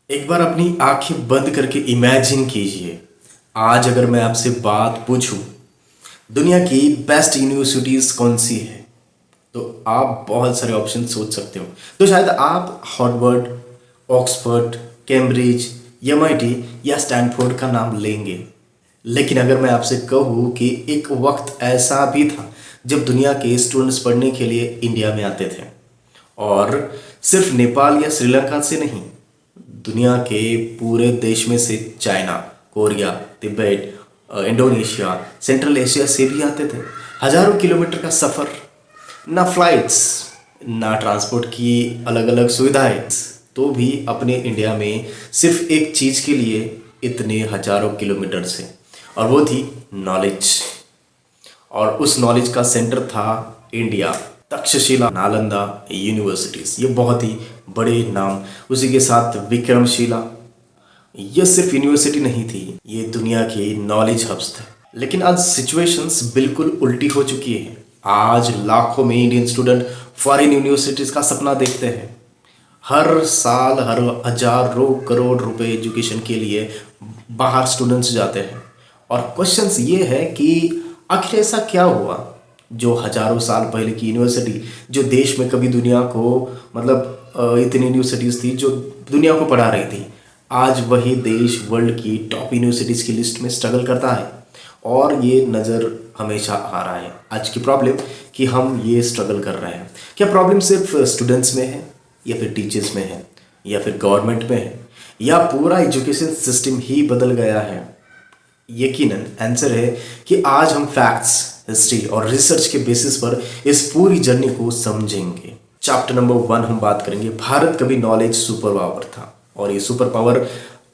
एक बार अपनी आंखें बंद करके इमेजिन कीजिए, आज अगर मैं आपसे बात पूछूं दुनिया की बेस्ट यूनिवर्सिटीज़ कौन सी है, तो आप बहुत सारे ऑप्शन सोच सकते हो। तो शायद आप हार्वर्ड, ऑक्सफोर्ड, कैम्ब्रिज, एमआईटी या स्टैनफोर्ड का नाम लेंगे। लेकिन अगर मैं आपसे कहूँ कि एक वक्त ऐसा भी था जब दुनिया के स्टूडेंट्स पढ़ने के लिए इंडिया में आते थे, और सिर्फ नेपाल या श्रीलंका से नहीं, दुनिया के पूरे देश में से China, Korea, Tibet, Indonesia, central Asia से भी आते थे। हजारों किलोमीटर का सफ़र, ना फ्लाइट्स, ना ट्रांसपोर्ट की अलग अलग सुविधाएं, तो भी अपने इंडिया में सिर्फ एक चीज़ के लिए इतने हजारों किलोमीटर से, और वो थी नॉलेज। और उस नॉलेज का सेंटर था इंडिया। तक्षशिला, नालंदा यूनिवर्सिटीज़, ये बहुत ही बड़े नाम। उसी के साथ विक्रमशिला, ये सिर्फ यूनिवर्सिटी नहीं थी, ये दुनिया के नॉलेज हब्स थे। लेकिन आज सिचुएशंस बिल्कुल उल्टी हो चुकी है। आज लाखों में इंडियन स्टूडेंट फॉरेन यूनिवर्सिटीज़ का सपना देखते हैं। हर साल हर हजारों करोड़ रुपए एजुकेशन के लिए बाहर स्टूडेंट्स जाते हैं। और क्वेश्चंस ये है कि आखिर ऐसा क्या हुआ जो हजारों साल पहले की यूनिवर्सिटी, जो देश में कभी दुनिया को इतनी यूनिवर्सिटीज़ थी जो दुनिया को पढ़ा रही थी, आज वही देश वर्ल्ड की टॉप यूनिवर्सिटीज़ की लिस्ट में स्ट्रगल करता है। और ये नज़र हमेशा आ रहा है। आज की प्रॉब्लम कि हम ये स्ट्रगल कर रहे हैं। क्या प्रॉब्लम सिर्फ स्टूडेंट्स में है, या फिर टीचर्स में है, या फिर गवर्नमेंट में है, या पूरा एजुकेशन सिस्टम ही बदल गया है? यकीनन आंसर है कि आज हम फैक्ट्स, हिस्ट्री और रिसर्च के बेसिस पर इस पूरी जर्नी को समझेंगे। चैप्टर नंबर 1 हम बात करेंगे, भारत कभी नॉलेज सुपर पावर था। और ये सुपर पावर,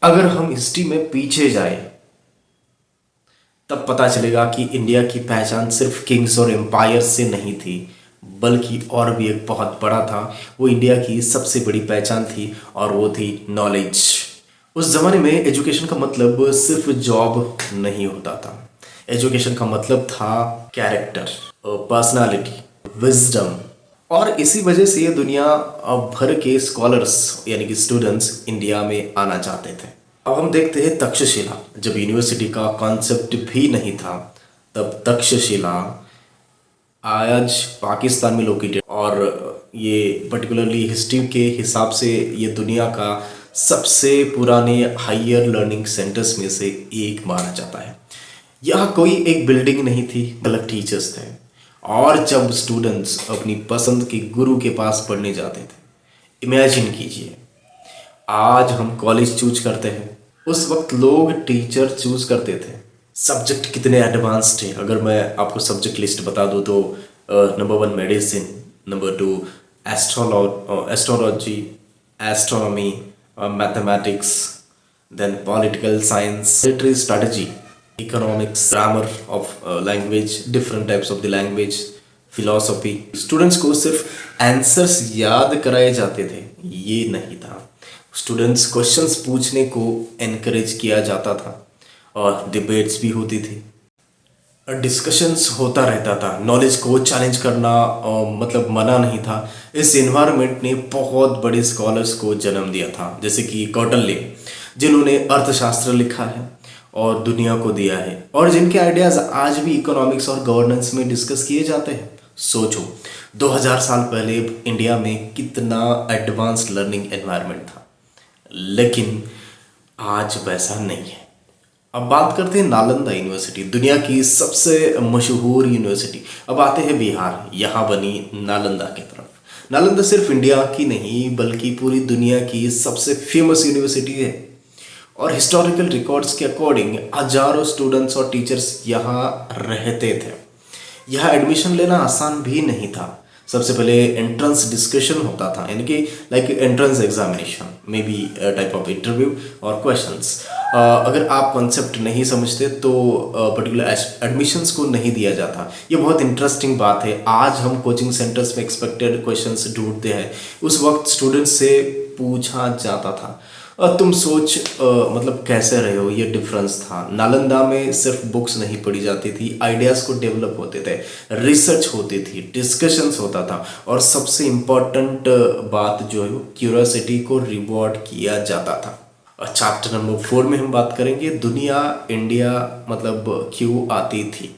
अगर हम हिस्ट्री में पीछे जाए तब पता चलेगा कि इंडिया की पहचान सिर्फ किंग्स और एम्पायर से नहीं थी, बल्कि और भी एक बहुत बड़ा था। वो इंडिया की सबसे बड़ी पहचान थी, और वो थी नॉलेज। उस ज़माने में एजुकेशन का मतलब सिर्फ जॉब नहीं होता था। एजुकेशन का मतलब था कैरेक्टर, पर्सनालिटी, विजडम। और इसी वजह से ये दुनिया भर के स्कॉलर्स यानी कि स्टूडेंट्स इंडिया में आना चाहते थे। अब हम देखते हैं तक्षशिला। जब यूनिवर्सिटी का कॉन्सेप्ट भी नहीं था, तब तक्षशिला आज पाकिस्तान में लोकेटेड, और ये पर्टिकुलरली हिस्ट्री के हिसाब से ये दुनिया का सबसे पुराने हायर लर्निंग सेंटर्स में से एक माना जाता है। यहाँ कोई एक बिल्डिंग नहीं थी, अलग टीचर्स थे। और जब स्टूडेंट्स अपनी पसंद के गुरु के पास पढ़ने जाते थे, इमेजिन कीजिए, आज हम कॉलेज चूज करते हैं, उस वक्त लोग टीचर चूज करते थे। सब्जेक्ट कितने एडवांस्ड थे, अगर मैं आपको सब्जेक्ट लिस्ट बता दूँ तो number 1 medicine, number 2 astrology, astronomy, mathematics, then political science, military strategy, economics, grammar of language, different types of the language, philosophy. Students को सिर्फ आंसर्स याद कराए जाते थे, ये नहीं था। स्टूडेंट्स क्वेश्चंस पूछने को एनकरेज किया जाता था, और डिबेट्स भी होती थी, डिस्कशंस होता रहता था। नॉलेज को चैलेंज करना मना नहीं था। इस एनवायरनमेंट ने बहुत बड़े स्कॉलर्स को जन्म दिया था, जैसे कि कौटिल्य, जिन्होंने अर्थशास्त्र लिखा है और दुनिया को दिया है, और जिनके आइडियाज़ आज भी इकोनॉमिक्स और गवर्नेंस में डिस्कस किए जाते हैं। सोचो, 2000 साल पहले इंडिया में कितना एडवांस्ड लर्निंग एनवायरनमेंट था, लेकिन आज वैसा नहीं है। अब बात करते हैं नालंदा यूनिवर्सिटी, दुनिया की सबसे मशहूर यूनिवर्सिटी। अब आते हैं बिहार, यहाँ बनी नालंदा की तरफ। नालंदा सिर्फ इंडिया की नहीं, बल्कि पूरी दुनिया की सबसे फेमस यूनिवर्सिटी है। और हिस्टोरिकल रिकॉर्ड्स के अकॉर्डिंग हजारों स्टूडेंट्स और टीचर्स यहाँ रहते थे। यहाँ एडमिशन लेना आसान भी नहीं था। सबसे पहले एंट्रेंस डिस्कशन होता था, यानी कि like entrance examination, may be type of interview और क्वेश्चंस। अगर आप कॉन्सेप्ट नहीं समझते तो पर्टिकुलर एडमिशन्स को नहीं दिया जाता। ये बहुत इंटरेस्टिंग बात है। आज हम कोचिंग सेंटर्स में एक्सपेक्टेड क्वेश्चंस ढूंढते हैं, उस वक्त स्टूडेंट्स से पूछा जाता था। तुम सोच मतलब कैसे रहे हो, ये डिफरेंस था। नालंदा में सिर्फ बुक्स नहीं पढ़ी जाती थी, आइडियाज़ को डेवलप होते थे, रिसर्च होती थी, डिस्कशंस होता था, और सबसे इम्पॉर्टेंट बात जो है वो क्यूरियोसिटी को रिवॉर्ड किया जाता था। चैप्टर नंबर 4 में हम बात करेंगे दुनिया इंडिया मतलब क्यों आती थी।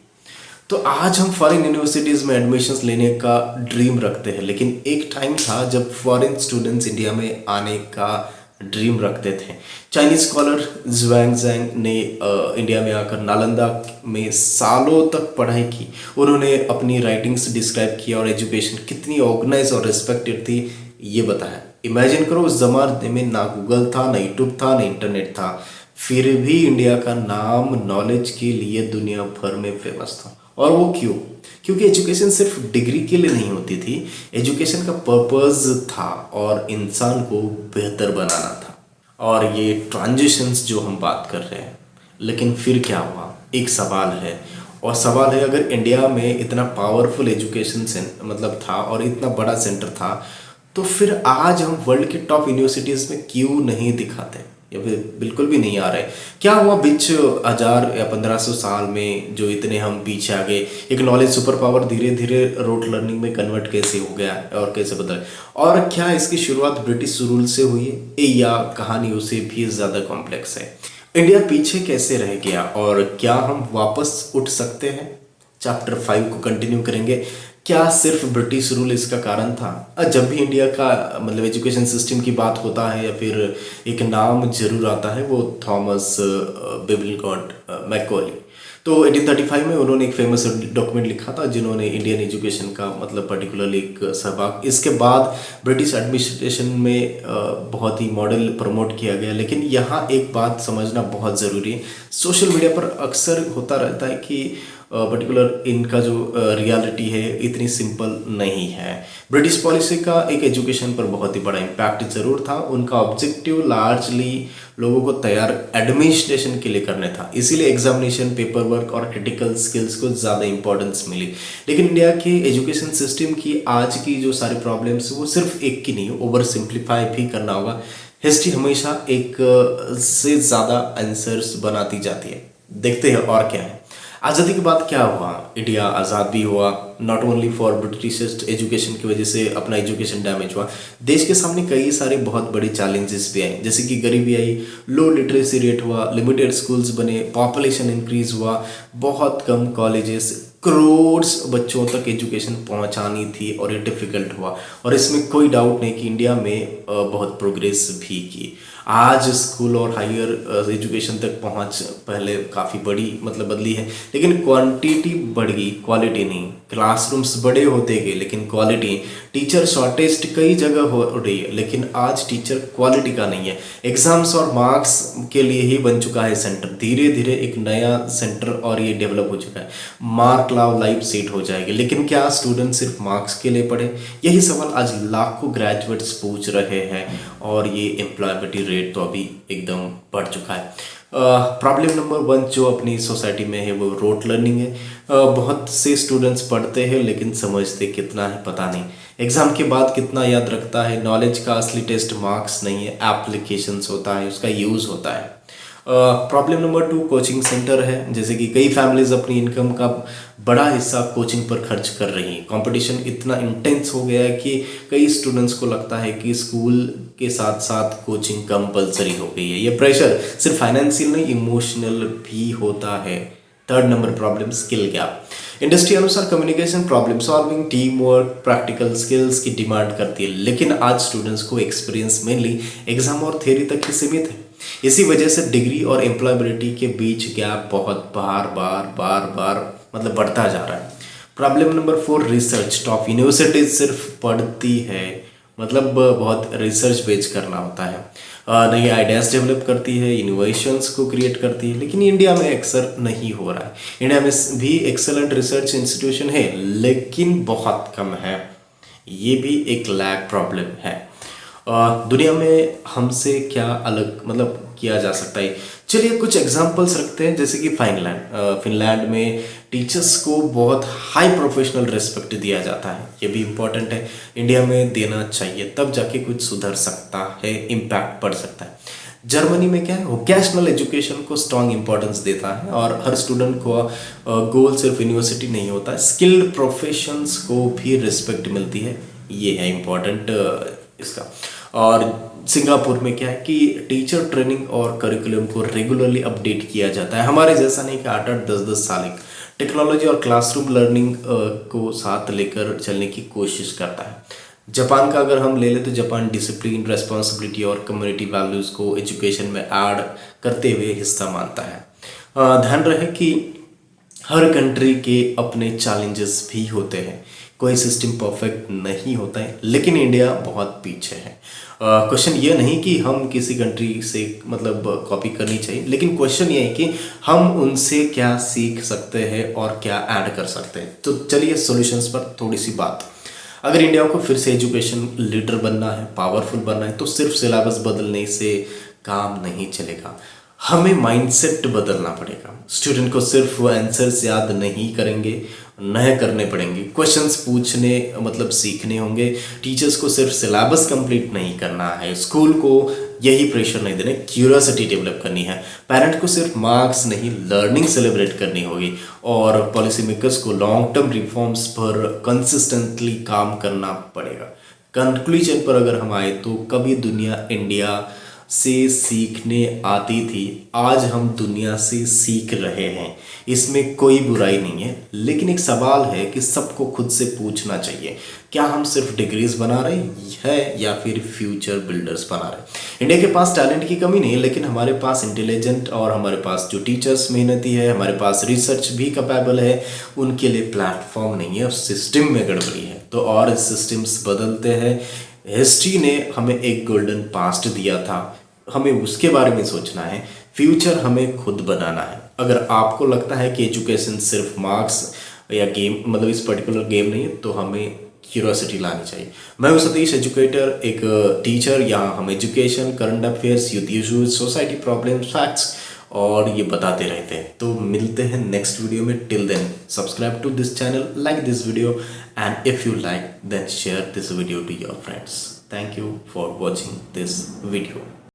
तो आज हम फॉरेन यूनिवर्सिटीज़ में एडमिशन्स लेने का ड्रीम रखते हैं, लेकिन एक टाइम था जब फॉरेन स्टूडेंट्स इंडिया में आने का ड्रीम रखते थे। चाइनीज स्कॉलर जुआंग जैंग ने इंडिया में आकर नालंदा में सालों तक पढ़ाई की। उन्होंने अपनी राइटिंग्स डिस्क्राइब किया और एजुकेशन कितनी ऑर्गेनाइज और रिस्पेक्टेड थी ये बताया। इमेजिन करो, उस जमाने में ना गूगल था, ना यूट्यूब था, ना इंटरनेट था, फिर भी इंडिया का नाम नॉलेज के लिए दुनिया भर में फेमस था। और वो क्यों? क्योंकि एजुकेशन सिर्फ डिग्री के लिए नहीं होती थी, एजुकेशन का पर्पस था और इंसान को बेहतर बनाना था। और ये ट्रांजिशंस जो हम बात कर रहे हैं, लेकिन फिर क्या हुआ, एक सवाल है। और सवाल है, अगर इंडिया में इतना पावरफुल एजुकेशन मतलब था और इतना बड़ा सेंटर था, तो फिर आज हम वर्ल्ड के टॉप यूनिवर्सिटीज़ में क्यों नहीं दिखाते या फिर बिल्कुल भी नहीं आ रहे? क्या हुआ बीच 1000 या 1500 साल में जो इतने हम पीछे आ गए? एक नॉलेज सुपर पावर धीरे धीरे रोट लर्निंग में कन्वर्ट कैसे हो गया और कैसे बदला? और क्या इसकी शुरुआत ब्रिटिश रूल से हुई है या कहानी उसे भी ज़्यादा कॉम्प्लेक्स है? इंडिया पीछे कैसे रह गया और क्या हम वापस उठ सकते हैं? चैप्टर 5 को कंटिन्यू करेंगे। क्या सिर्फ ब्रिटिश रूल इसका कारण था? जब भी इंडिया का मतलब एजुकेशन सिस्टम की बात होता है या फिर एक नाम जरूर आता है, वो थॉमस बेबिलगॉट मैकॉली। तो 1835 में उन्होंने एक फेमस डॉक्यूमेंट लिखा था जिन्होंने इंडियन एजुकेशन का मतलब पर्टिकुलरली एक सहभाग। इसके बाद ब्रिटिश एडमिनिस्ट्रेशन में बहुत ही मॉडल प्रमोट किया गया। लेकिन यहाँ एक बात समझना बहुत ज़रूरी है, सोशल मीडिया पर अक्सर होता रहता है कि पर्टिकुलर इनका जो रियलिटी है इतनी सिंपल नहीं है। ब्रिटिश पॉलिसी का एक एजुकेशन पर बहुत ही बड़ा इम्पैक्ट ज़रूर था। उनका ऑब्जेक्टिव लार्जली लोगों को तैयार एडमिनिस्ट्रेशन के लिए करने था, इसीलिए एग्जामिनेशन, पेपर वर्क और क्रिटिकल स्किल्स को ज़्यादा इंपॉर्टेंस मिली। लेकिन इंडिया के एजुकेशन सिस्टम की आज की जो सारी प्रॉब्लम्स वो सिर्फ एक की नहीं, ओवर सिंप्लीफाई भी करना होगा। हिस्ट्री हमेशा एक से ज़्यादा आंसर्स बनाती जाती है। देखते हैं और क्या है। आज़ादी के बाद क्या हुआ? इंडिया आज़ाद भी हुआ, not only for British education की वजह से अपना एजुकेशन डैमेज हुआ, देश के सामने कई सारे बहुत बड़े चैलेंजेस भी आए, जैसे कि गरीबी आई, लो लिटरेसी रेट हुआ, लिमिटेड स्कूल्स बने, पॉपुलेशन इंक्रीज हुआ, बहुत कम कॉलेजेस, करोड़ बच्चों तक एजुकेशन पहुंचानी थी और ये डिफ़िकल्ट हुआ। और इसमें कोई डाउट नहीं कि इंडिया में बहुत प्रोग्रेस भी की। आज स्कूल और हायर एजुकेशन तक पहुंच पहले काफ़ी बड़ी मतलब बदली है, लेकिन क्वांटिटी बढ़ गई, क्वालिटी नहीं। क्लासरूम्स बड़े होते गए लेकिन क्वालिटी, टीचर शॉर्टेज कई जगह हो रही है लेकिन आज टीचर क्वालिटी का नहीं है। एग्जाम्स और मार्क्स के लिए ही बन चुका है सेंटर, धीरे धीरे एक नया सेंटर और ये डेवलप हो चुका है। मार्क लाओ लाइफ सेट हो जाएगी, लेकिन क्या स्टूडेंट सिर्फ मार्क्स के लिए पढ़े? यही सवाल आज लाखों ग्रेजुएट्स पूछ रहे हैं और ये एम्प्लॉयबिलिटी रेट तो अभी एकदम बढ़ चुका है। प्रॉब्लम नंबर 1 जो अपनी सोसाइटी में है वो रोट लर्निंग है। बहुत से स्टूडेंट्स पढ़ते हैं लेकिन समझते कितना है पता नहीं, एग्ज़ाम के बाद कितना याद रखता है। नॉलेज का असली टेस्ट मार्क्स नहीं है, एप्लीकेशंस होता है, उसका यूज़ होता है। प्रॉब्लम नंबर 2 कोचिंग सेंटर है, जैसे कि कई फैमिलीज अपनी इनकम का बड़ा हिस्सा कोचिंग पर खर्च कर रही हैं। कंपटीशन इतना इंटेंस हो गया है कि कई स्टूडेंट्स को लगता है कि स्कूल के साथ साथ कोचिंग कंपलसरी हो गई है। ये प्रेशर सिर्फ फाइनेंशियल नहीं, इमोशनल भी होता है। Third number problem skill gap. Industry अनुसार communication, problem solving, team work, practical skills की डिमांड करती है, लेकिन आज स्टूडेंट्स को एक्सपीरियंस मेनली एग्जाम और थ्योरी तक ही सीमित है। इसी वजह से डिग्री और एम्प्लॉयबिलिटी के बीच गैप बहुत बार मतलब बढ़ता जा रहा है। Problem number 4 research. Top universities सिर्फ पढ़ती है, मतलब बहुत रिसर्च बेच करना होता है, नई आइडियाज़ डेवलप करती है, इनोवेशंस को क्रिएट करती है, लेकिन इंडिया में अक्सर नहीं हो रहा है। इंडिया में भी एक्सेलेंट रिसर्च इंस्टीट्यूशन है लेकिन बहुत कम है, ये भी एक लैग प्रॉब्लम है। दुनिया में हमसे क्या अलग मतलब किया जा सकता है? चलिए कुछ एग्जांपल्स रखते हैं, जैसे कि फिनलैंड में टीचर्स को बहुत हाई प्रोफेशनल रिस्पेक्ट दिया जाता है, ये भी इम्पोर्टेंट है, इंडिया में देना चाहिए, तब जाके कुछ सुधर सकता है, इम्पैक्ट पड़ सकता है। जर्मनी में क्या है, वोकेशनल एजुकेशन को स्ट्रॉन्ग इंपॉर्टेंस देता है और हर स्टूडेंट को गोल सिर्फ यूनिवर्सिटी नहीं होता है, स्किल्ड प्रोफेशंस को भी रिस्पेक्ट मिलती है। ये है इम्पोर्टेंट इसका। और सिंगापुर में क्या है कि टीचर ट्रेनिंग और करिकुलम को रेगुलरली अपडेट किया जाता है। हमारे जैसा नहीं कि 8-8 10-10 साल एक टेक्नोलॉजी और क्लासरूम लर्निंग को साथ लेकर चलने की कोशिश करता है। जापान का अगर हम ले लें तो जापान डिसिप्लिन, रेस्पॉन्सिबिलिटी और कम्युनिटी वैल्यूज़ को एजुकेशन में ऐड करते हुए हिस्सा मानता है। ध्यान रहे कि हर कंट्री के अपने चैलेंजेस भी होते हैं, कोई सिस्टम परफेक्ट नहीं होता है, लेकिन इंडिया बहुत पीछे है। क्वेश्चन ये नहीं कि हम किसी कंट्री से मतलब कॉपी करनी चाहिए, लेकिन क्वेश्चन ये है कि हम उनसे क्या सीख सकते हैं और क्या ऐड कर सकते हैं। तो चलिए सॉल्यूशंस पर थोड़ी सी बात। अगर इंडिया को फिर से एजुकेशन लीडर बनना है, पावरफुल बनना है, तो सिर्फ सिलेबस बदलने से काम नहीं चलेगा, हमें माइंडसेट बदलना पड़ेगा। स्टूडेंट को सिर्फ वो आंसर्स याद नहीं करेंगे, नए करने पड़ेंगे, क्वेश्चंस पूछने मतलब सीखने होंगे। टीचर्स को सिर्फ सिलेबस कंप्लीट नहीं करना है, स्कूल को यही प्रेशर नहीं देना, क्यूरियोसिटी डेवलप करनी है। पेरेंट को सिर्फ मार्क्स नहीं, लर्निंग सेलिब्रेट करनी होगी। और पॉलिसी मेकर्स को लॉन्ग टर्म रिफॉर्म्स पर कंसिस्टेंटली काम करना पड़ेगा। कंक्लूजन पर अगर हम आए तो कभी दुनिया इंडिया से सीखने आती थी, आज हम दुनिया से सीख रहे हैं। इसमें कोई बुराई नहीं है, लेकिन एक सवाल है कि सबको खुद से पूछना चाहिए, क्या हम सिर्फ डिग्रीज बना रहे हैं या फिर फ्यूचर बिल्डर्स बना रहे हैं। इंडिया के पास टैलेंट की कमी नहीं है, लेकिन हमारे पास इंटेलिजेंट और हमारे पास जो टीचर्स मेहनती है, हमारे पास रिसर्च भी कैपेबल है, उनके लिए प्लेटफॉर्म नहीं है और सिस्टम में गड़बड़ी है। तो और सिस्टम्स बदलते हैं। हिस्ट्री ने हमें एक गोल्डन पास्ट दिया था, हमें उसके बारे में सोचना है। फ्यूचर हमें खुद बनाना है। अगर आपको लगता है कि एजुकेशन सिर्फ मार्क्स या गेम मतलब इस पर्टिकुलर गेम नहीं है, तो हमें क्यूरियोसिटी लानी चाहिए। मैं हूं सतीश, एजुकेटर, एक टीचर। यहाँ हम education, current affairs, youth issues, society problems, facts और ये बताते रहते हैं। तो मिलते हैं नेक्स्ट वीडियो में। Till then subscribe to this channel, like this video and if you like then share this video to your friends. Thank you for watching this video.